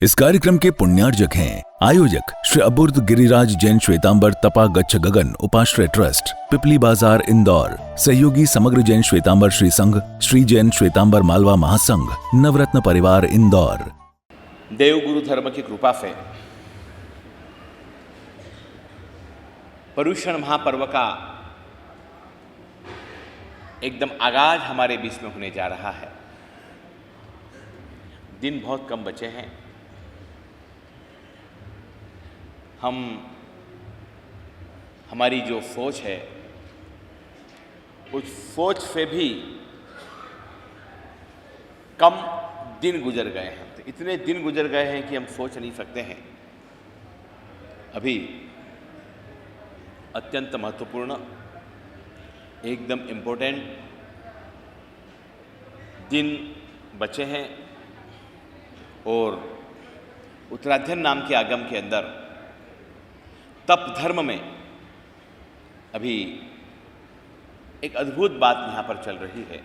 इस कार्यक्रम के पुण्यार्जक हैं आयोजक श्री अबुर्द गिरिराज जैन श्वेतांबर तपा गच्छ गगन उपाश्रय ट्रस्ट, पिपली बाजार, इंदौर। सहयोगी समग्र जैन श्वेतांबर श्री संघ, श्री जैन श्वेतांबर मालवा महासंघ, नवरत्न परिवार, इंदौर। देव गुरु धर्म की कृपा से पर्युषण महापर्व का एकदम आगाज हमारे बीच में होने जा रहा है। दिन बहुत कम बचे हैं। हमारी जो सोच है उस सोच से भी कम दिन गुजर गए हैं। तो इतने दिन गुजर गए हैं कि हम सोच नहीं सकते हैं। अभी अत्यंत महत्वपूर्ण, एकदम इम्पोर्टेंट दिन बचे हैं और उत्तरायण नाम के आगम के अंदर तप धर्म में अभी एक अद्भुत बात यहाँ पर चल रही है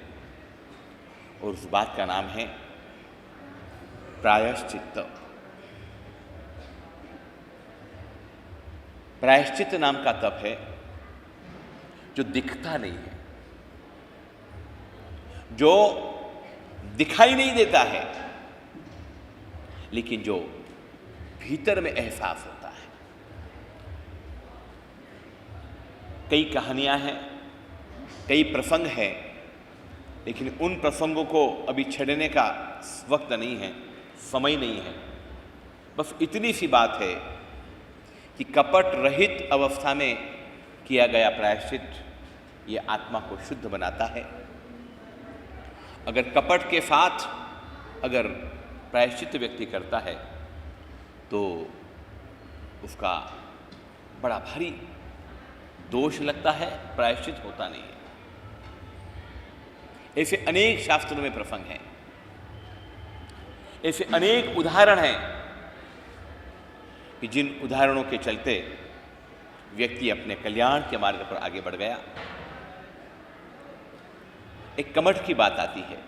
और उस बात का नाम है प्रायश्चित्त। प्रायश्चित्त नाम का तप है जो दिखता नहीं है, जो दिखाई नहीं देता है, लेकिन जो भीतर में एहसास होता है। कई कहानियां हैं, कई प्रसंग हैं, लेकिन उन प्रसंगों को अभी छेड़ने का वक्त नहीं है, समय नहीं है। बस इतनी सी बात है कि कपट रहित अवस्था में किया गया प्रायश्चित ये आत्मा को शुद्ध बनाता है। अगर कपट के साथ अगर प्रायश्चित व्यक्ति करता है तो उसका बड़ा भारी दोष लगता है, प्रायश्चित होता नहीं है। ऐसे अनेक शास्त्रों में प्रसंग हैं, ऐसे अनेक उदाहरण हैं कि जिन उदाहरणों के चलते व्यक्ति अपने कल्याण के मार्ग पर आगे बढ़ गया। एक कमठ की बात आती है।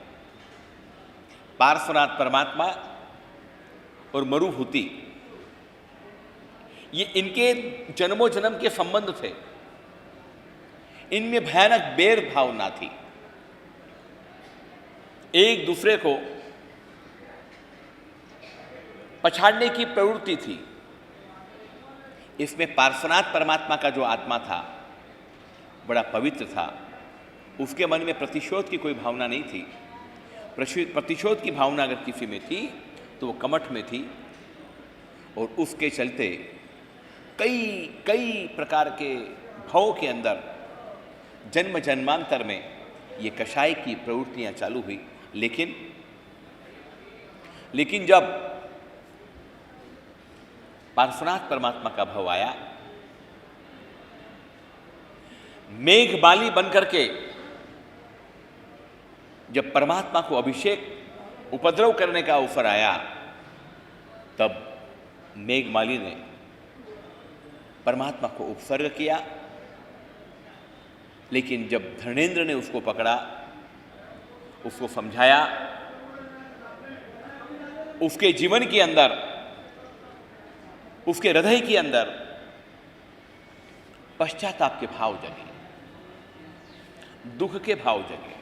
पार्श्वनाथ परमात्मा और मरुभूति, ये इनके जन्मों जन्म के संबंध थे। इनमें भयानक बैर भावना थी, एक दूसरे को पछाड़ने की प्रवृत्ति थी। इसमें पार्श्वनाथ परमात्मा का जो आत्मा था बड़ा पवित्र था। उसके मन में प्रतिशोध की कोई भावना नहीं थी। प्रतिशोध की भावना अगर किसी में थी तो वो कमठ में थी और उसके चलते कई प्रकार के भावों के अंदर जन्म जन्मांतर में ये कषाय की प्रवृत्तियां चालू हुई। लेकिन जब पार्श्वनाथ परमात्मा का भाव आया, मेघमाली बनकर के जब परमात्मा को अभिषेक उपद्रव करने का अवसर आया, तब मेघमाली ने परमात्मा को उपसर्ग किया। लेकिन जब धर्मेंद्र ने उसको पकड़ा, उसको समझाया, उसके जीवन के अंदर, उसके हृदय के अंदर पश्चाताप के भाव जगे, दुख के भाव जगे।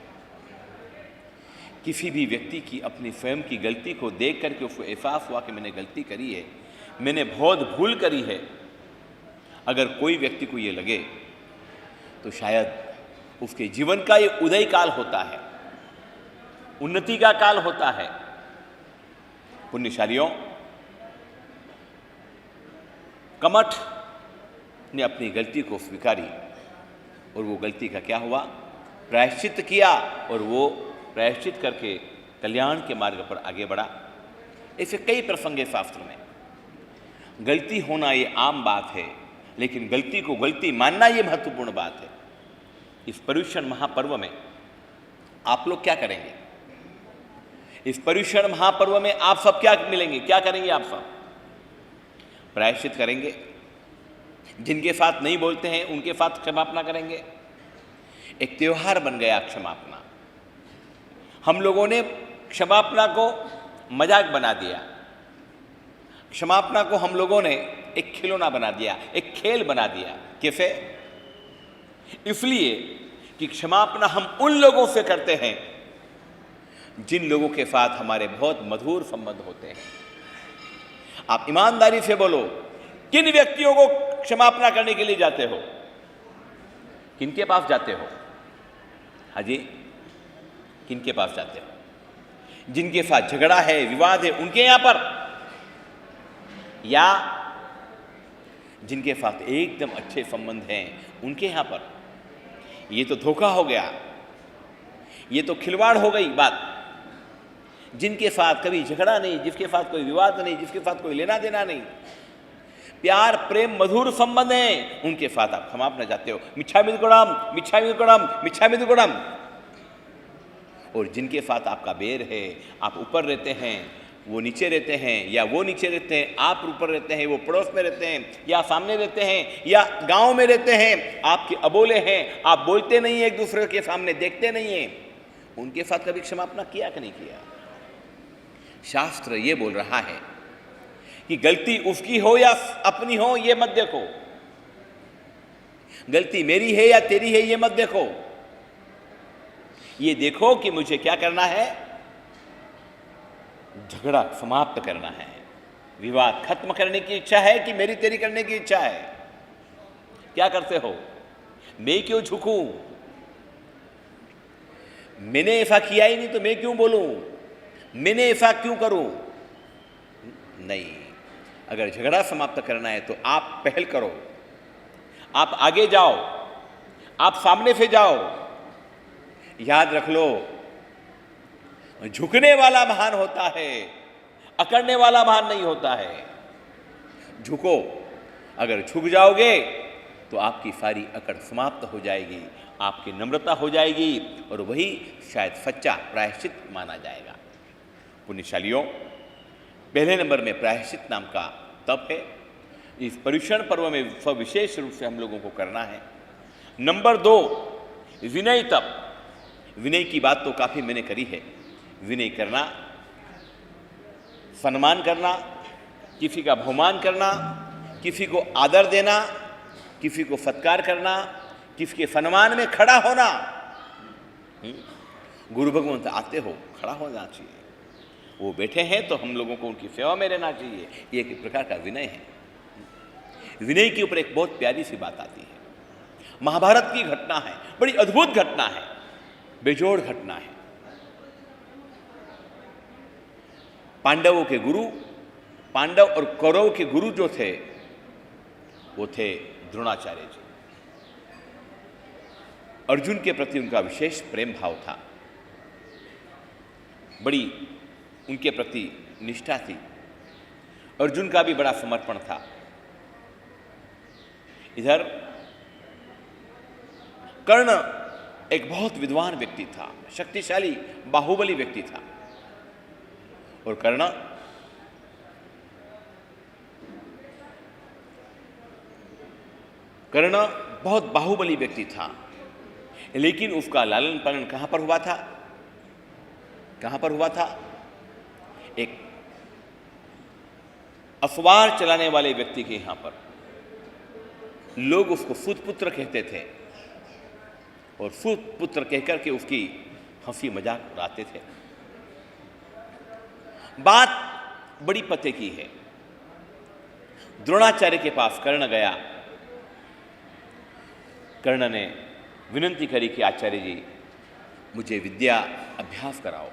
किसी भी व्यक्ति की अपनी स्वयं की गलती को देख करके उसको एहसास हुआ कि मैंने गलती करी है, मैंने बहुत भूल करी है। अगर कोई व्यक्ति को ये लगे तो शायद उसके जीवन का ये उदय काल होता है, उन्नति का काल होता है। पुण्यशालियों, कमठ ने अपनी गलती को स्वीकारी और वो गलती का क्या हुआ, प्रायश्चित किया और वो प्रायश्चित करके कल्याण के मार्ग पर आगे बढ़ा। ऐसे कई प्रसंग हैं शास्त्र में। गलती होना ये आम बात है, लेकिन गलती को गलती मानना ये महत्वपूर्ण बात है। इस पर्युषण महापर्व में आप लोग क्या करेंगे? इस पर्युषण महापर्व में आप सब क्या मिलेंगे, क्या करेंगे? आप सब प्रायश्चित करेंगे। जिनके साथ नहीं बोलते हैं उनके साथ क्षमापना करेंगे। एक त्योहार बन गया क्षमापना। हम लोगों ने क्षमापना को मजाक बना दिया। क्षमापना को हम लोगों ने एक खिलौना बना दिया, एक खेल बना दिया। कैसे? इसलिए कि क्षमापना हम उन लोगों से करते हैं जिन लोगों के साथ हमारे बहुत मधुर संबंध होते हैं। आप ईमानदारी से बोलो, किन व्यक्तियों को क्षमापना करने के लिए जाते हो? किनके पास जाते हो? हाँ जी, किनके पास जाते हो? जिनके साथ झगड़ा है, विवाद है, उनके यहां पर, या जिनके साथ एकदम अच्छे संबंध हैं उनके यहां पर? ये तो धोखा हो गया, ये तो खिलवाड़ हो गई बात। जिनके साथ कभी झगड़ा नहीं, जिसके साथ कोई विवाद नहीं, जिसके साथ कोई लेना देना नहीं, प्यार प्रेम मधुर संबंध है, उनके साथ आप क्षमापना चाहते हो। मिच्छामि दुक्कडम, मिच्छामि दुक्कडम, मिच्छामि दुक्कडम। और जिनके साथ आपका बैर है, आप ऊपर रहते हैं, वो नीचे रहते हैं, या वो नीचे रहते हैं, आप ऊपर रहते हैं, वो पड़ोस में रहते हैं, या सामने रहते हैं, या गांव में रहते हैं, आपके अबोले हैं, आप बोलते नहीं एक दूसरे के सामने, देखते नहीं हैं, उनके साथ कभी क्षमापना किया कि नहीं किया? शास्त्र ये बोल रहा है कि गलती उसकी हो या अपनी हो ये मत देखो, गलती मेरी है या तेरी है ये मत देखो, ये देखो कि मुझे क्या करना है, झगड़ा समाप्त करना है, विवाद खत्म करने की इच्छा है कि मेरी तेरी करने की इच्छा है। क्या करते हो? मैं क्यों झुकूं? मैंने ऐसा किया ही नहीं तो मैं क्यों बोलूं? मैंने ऐसा क्यों करूं? नहीं, अगर झगड़ा समाप्त करना है तो आप पहल करो, आप आगे जाओ, आप सामने से जाओ। याद रख लो, झुकने वाला महान होता है, अकड़ने वाला महान नहीं होता है। झुको, अगर झुक जाओगे तो आपकी सारी अकड़ समाप्त हो जाएगी, आपकी नम्रता हो जाएगी, और वही शायद सच्चा प्रायश्चित माना जाएगा। पुण्यशालियों, पहले नंबर में प्रायश्चित नाम का तप है, इस पर्युषण पर्व में विशेष रूप से हम लोगों को करना है। नंबर 2, विनय तप। विनय की बात तो काफी मैंने करी है। विनय करना, सम्मान करना, किसी का बहुमान करना, किसी को आदर देना, किसी को सत्कार करना, किसी के सम्मान में खड़ा होना। गुरु भगवंत आते हो, खड़ा होना चाहिए। वो बैठे हैं तो हम लोगों को उनकी सेवा में रहना चाहिए। ये एक प्रकार का विनय है। विनय के ऊपर एक बहुत प्यारी सी बात आती है। महाभारत की घटना है, बड़ी अद्भुत घटना है, बेजोड़ घटना है। पांडवों के गुरु, पांडव और कौरव के गुरु जो थे वो थे द्रोणाचार्य जी। अर्जुन के प्रति उनका विशेष प्रेम भाव था, बड़ी उनके प्रति निष्ठा थी। अर्जुन का भी बड़ा समर्पण था। इधर कर्ण एक बहुत विद्वान व्यक्ति था, शक्तिशाली बाहुबली व्यक्ति था, और कर्ण बहुत बाहुबली व्यक्ति था, लेकिन उसका लालन पालन कहां पर हुआ था? कहां पर हुआ था? एक अखबार चलाने वाले व्यक्ति के यहां पर। लोग उसको सुतपुत्र कहते थे, और सुतपुत्र कहकर के उसकी हंसी मजाक उड़ाते थे। बात बड़ी पते की है। द्रोणाचार्य के पास कर्ण गया। कर्ण ने विनंती करी कि आचार्य जी, मुझे विद्या अभ्यास कराओ।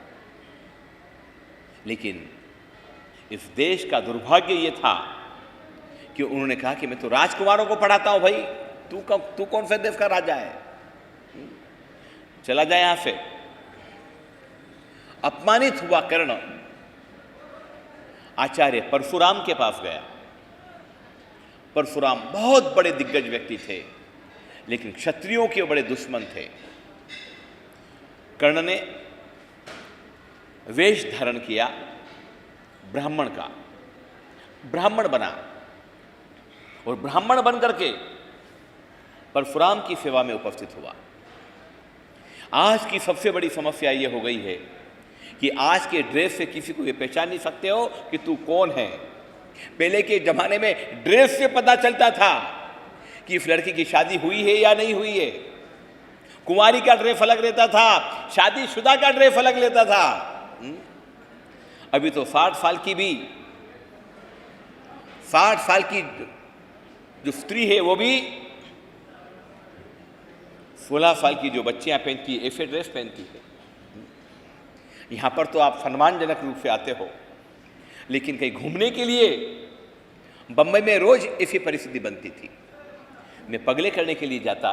लेकिन इस देश का दुर्भाग्य ये था कि उन्होंने कहा कि मैं तो राजकुमारों को पढ़ाता हूं भाई, तू कौन सा देश का राजा है, चला जाए यहां से। अपमानित हुआ कर्ण आचार्य परशुराम के पास गया। परशुराम बहुत बड़े दिग्गज व्यक्ति थे, लेकिन क्षत्रियों के बड़े दुश्मन थे। कर्ण ने वेश धारण किया ब्राह्मण का, ब्राह्मण बना, और ब्राह्मण बन करके परशुराम की सेवा में उपस्थित हुआ। आज की सबसे बड़ी समस्या यह हो गई है कि आज के ड्रेस से किसी को ये पहचान नहीं सकते हो कि तू कौन है, पहले के जमाने में ड्रेस से पता चलता था कि इस लड़की की शादी हुई है या नहीं हुई है। कुंवारी का ड्रेस अलग रहता था, शादीशुदा का ड्रेस अलग लेता था। अभी तो 60 साल की जो स्त्री है वो भी 16 साल की जो बच्चियां पहनती है ऐसे ड्रेस पहनती है। यहां पर तो आप सम्मानजनक रूप से आते हो, लेकिन कहीं घूमने के लिए बंबई में रोज ऐसी परिस्थिति बनती थी। मैं पगले करने के लिए जाता,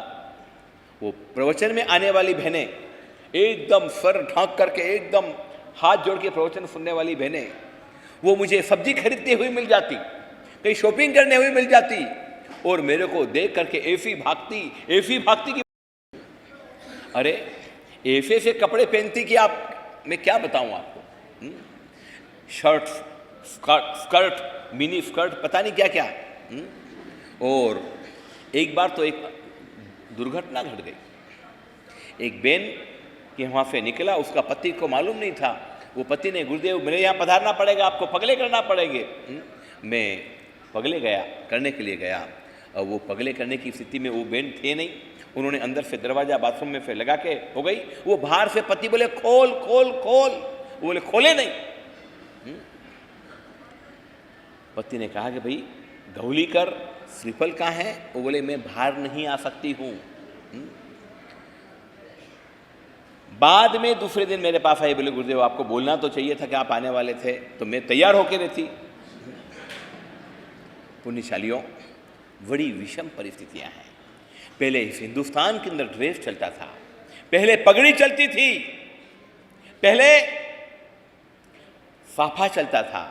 वो प्रवचन में आने वाली बहनें एकदम सर ढांक करके एकदम हाथ जोड़ के प्रवचन सुनने वाली बहनें, वो मुझे सब्जी खरीदते हुए मिल जाती, कहीं शॉपिंग करने हुए मिल जाती, और मेरे को देख करके ऐसी भागती कि अरे ऐसे से कपड़े पहनती कि आप, मैं क्या बताऊं आपको, शर्ट, स्कर्ट, मिनी स्कर्ट, पता नहीं क्या क्या। और एक बार तो एक दुर्घटना घट गई। एक बहन के वहाँ से निकला, उसका पति को मालूम नहीं था। वो पति ने, गुरुदेव मेरे यहाँ पधारना पड़ेगा, आपको पगले करना पड़ेंगे। मैं पगले करने के लिए गया, और वो पगले करने की स्थिति में वो बहन थे नहीं। उन्होंने अंदर से दरवाजा बाथरूम में से लगा के हो गई। वो बाहर से पति बोले खोल खोल खोल, वो बोले खोले नहीं। पति ने कहा कि भाई गौली कर, श्रीफल कहाँ है? वो बोले मैं बाहर नहीं आ सकती हूँ। बाद में दूसरे दिन मेरे पास आए, बोले गुरुदेव आपको बोलना तो चाहिए था कि आप आने वाले थे, तो मैं तैयार होकर रहती। पुण्यशालियों, बड़ी विषम परिस्थितियां हैं। पहले इस हिंदुस्तान के अंदर ड्रेस चलता था, पहले पगड़ी चलती थी, पहले साफा चलता था,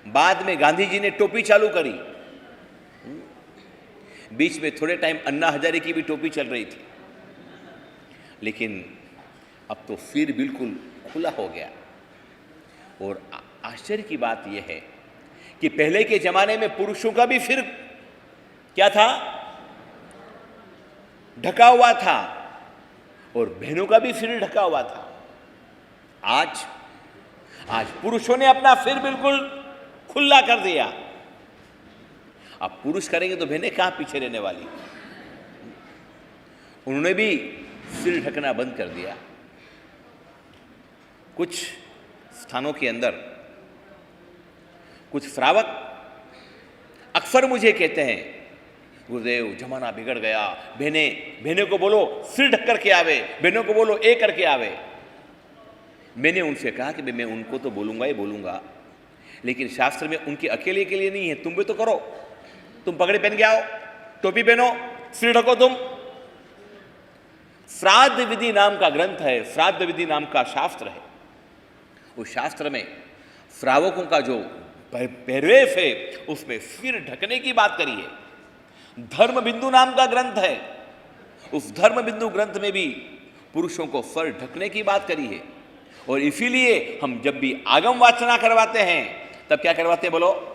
बाद में गांधी जी ने टोपी चालू करी, बीच में थोड़े टाइम अन्ना हजारे की भी टोपी चल रही थी, लेकिन अब तो सिर बिल्कुल खुला हो गया। और आश्चर्य की बात यह है कि पहले के जमाने में पुरुषों का भी सिर क्या था? ढका हुआ था, और बहनों का भी सिर ढका हुआ था। आज पुरुषों ने अपना सिर बिल्कुल खुला कर दिया। अब पुरुष करेंगे तो बहनें कहां पीछे रहने वाली? उन्होंने भी सिर ढकना बंद कर दिया। कुछ स्थानों के अंदर कुछ श्रावक अक्सर मुझे कहते हैं, गुरुदेव जमाना बिगड़ गया, बहनें को बोलो सिर ढक करके आवे, बहनों को बोलो ए करके आवे। मैंने उनसे कहा कि मैं उनको तो बोलूंगा ही बोलूंगा, लेकिन शास्त्र में उनके अकेले के लिए नहीं है, तुम भी तो करो। तुम पगड़ी पहन के आओ, टोपी पहनो, सिर ढको तुम। श्राद्ध विधि नाम का ग्रंथ है, श्राद्ध विधि नाम का शास्त्र है। उस शास्त्र में श्रावकों का जो पहरेश है उसमें सिर ढकने की बात करी है। धर्म बिंदु नाम का ग्रंथ है, उस धर्म बिंदु ग्रंथ में भी पुरुषों को सर ढकने की बात करी है। और इसीलिए हम जब भी आगम वाचना करवाते हैं तब क्या करवाते हैं बोलो?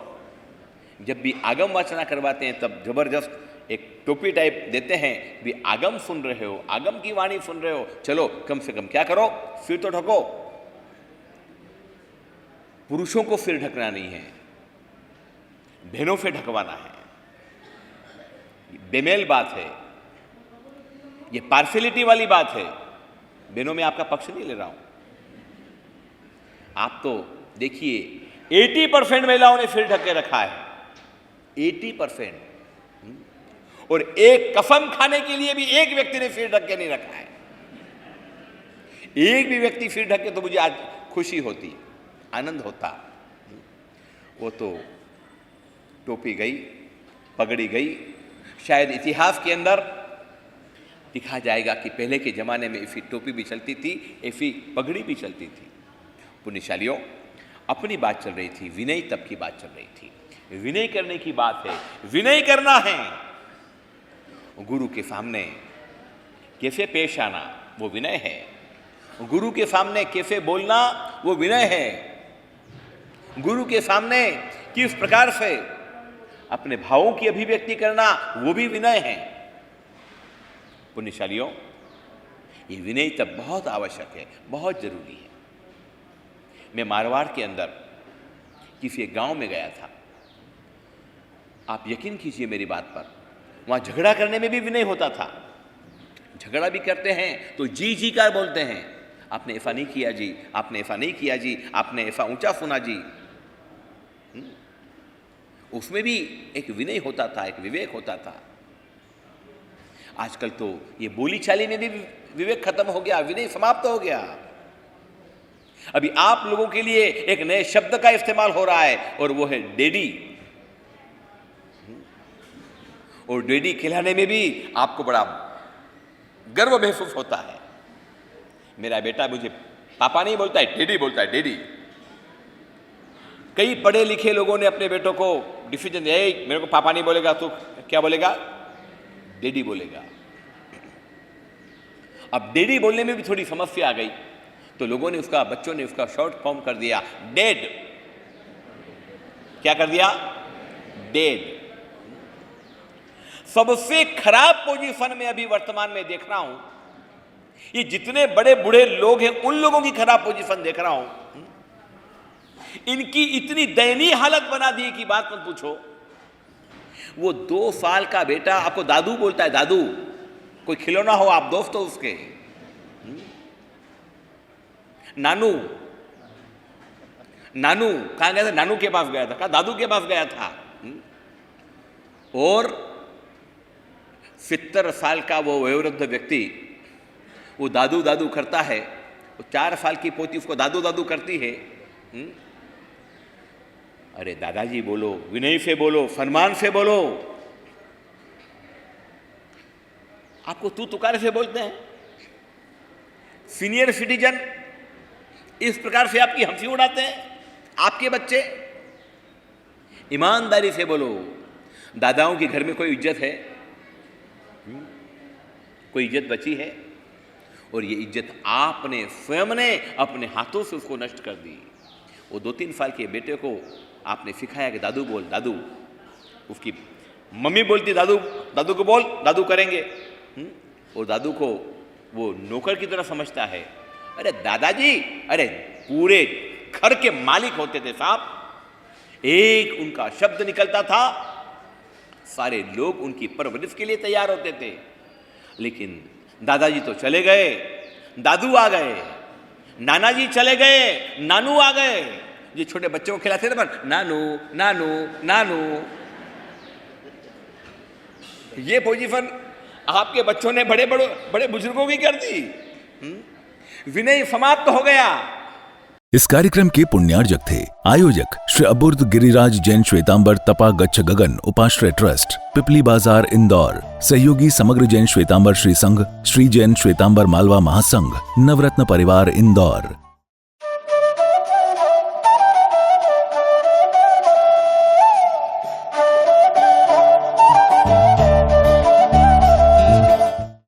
जब भी आगम वाचना करवाते हैं तब जबरदस्त एक टोपी टाइप देते हैं, भी आगम सुन रहे हो, आगम की वाणी सुन रहे हो, चलो कम से कम क्या करो, सिर तो ढको। पुरुषों को सिर ढकना नहीं है, बहनों से ढकवाना है। बेमेल बात है, ये पार्शियलिटी वाली बात है। बहनों में आपका पक्ष नहीं ले रहा हूं। आप तो देखिए 80% महिलाओं ने सिर ढक के रखा है, 80%। और एक कसम खाने के लिए भी एक व्यक्ति ने सिर ढक के नहीं रखा है। एक भी व्यक्ति सिर ढक के तो मुझे आज खुशी होती, आनंद होता। वो तो टोपी गई, पगड़ी गई। शायद इतिहास के अंदर लिखा जाएगा कि पहले के जमाने में ऐसी टोपी भी चलती थी, ऐसी पगड़ी भी चलती थी। पुण्यशालियों, अपनी बात चल रही थी, विनय तब की बात चल रही थी। विनय करने की बात है, विनय करना है। गुरु के सामने कैसे पेश आना वो विनय है, गुरु के सामने कैसे बोलना वो विनय है, गुरु के सामने किस प्रकार से अपने भावों की अभिव्यक्ति करना वो भी विनय है। पुण्यशालियों, ये विनय तब बहुत आवश्यक है, बहुत जरूरी है। मैं मारवाड़ के अंदर किसी एक गांव में गया था। आप यकीन कीजिए मेरी बात पर, वहां झगड़ा करने में भी विनय होता था। झगड़ा भी करते हैं तो जी जी कर बोलते हैं, आपने ऐसा नहीं किया जी, आपने ऐसा नहीं किया जी, आपने ऐसा ऊंचा सुना जी। उसमें भी एक विनय होता था, एक विवेक होता था। आजकल तो ये बोली चाली में भी विवेक खत्म हो गया, विनय समाप्त हो गया। अभी आप लोगों के लिए एक नए शब्द का इस्तेमाल हो रहा है और वो है डेडी। और डेडी खिलाने में भी आपको बड़ा गर्व महसूस होता है। मेरा बेटा मुझे पापा नहीं बोलता है, डेडी बोलता है, डेडी। कई पढ़े लिखे लोगों ने अपने बेटों को डिसीजन दिया, मेरे को पापा नहीं बोलेगा तो क्या बोलेगा, डेडी बोलेगा। अब डेडी बोलने में भी थोड़ी समस्या आ गई, तो लोगों ने उसका, बच्चों ने उसका शॉर्ट फॉर्म कर दिया डेड। क्या कर दिया, डेड। सबसे खराब पोजीशन में अभी वर्तमान में देख रहा हूं, ये जितने बड़े बूढ़े लोग हैं उन लोगों की खराब पोजीशन देख रहा हूं। इनकी इतनी दयनीय हालत बना दी कि बात मत पूछो। वो 2 साल का बेटा आपको दादू बोलता है, दादू। कोई खिलौना हो, आप दोस्त हो उसके। नानू, नानू कहां गया था, नानू के पास गया था, कहा दादू के पास गया था। और 70 साल का वो वयोवृद्ध व्यक्ति वो दादू दादू करता है, वो 4 साल की पोती उसको दादू दादू करती है। अरे दादाजी बोलो, विनय से बोलो, सम्मान से बोलो। आपको तू तुकारे से बोलते हैं। सीनियर सिटीजन इस प्रकार से आपकी हंसी उड़ाते हैं, आपके बच्चे। ईमानदारी से बोलो, दादाओं के घर में कोई इज्जत है, कोई इज्जत बची है? और ये इज्जत आपने स्वयं ने अपने हाथों से उसको नष्ट कर दी। वो 2-3 साल के बेटे को आपने सिखाया कि दादू बोल, दादू। उसकी मम्मी बोलती दादू, दादू को बोल, दादू करेंगे। और दादू को वो नौकर की तरह समझता है। अरे दादाजी, अरे पूरे घर के मालिक होते थे साहब। एक उनका शब्द निकलता था, सारे लोग उनकी परवरिश के लिए तैयार होते थे। लेकिन दादाजी तो चले गए, दादू आ गए। नाना जी चले गए, नानू आ गए। ये छोटे बच्चों को खिलाते थे ना, नानू नानू नानू। ये पोजीशन आपके बच्चों ने बड़े बुजुर्गों की कर दी। विनय समाप्त हो गया। इस कार्यक्रम के पुण्यार्जक थे आयोजक श्री अबुर्द गिरिराज जैन श्वेतांबर तपा गच्छ गगन उपाश्रय ट्रस्ट, पिपली बाजार इंदौर। सहयोगी समग्र जैन श्वेतांबर श्री संघ, श्री जैन श्वेतांबर मालवा महासंघ, नवरत्न परिवार इंदौर।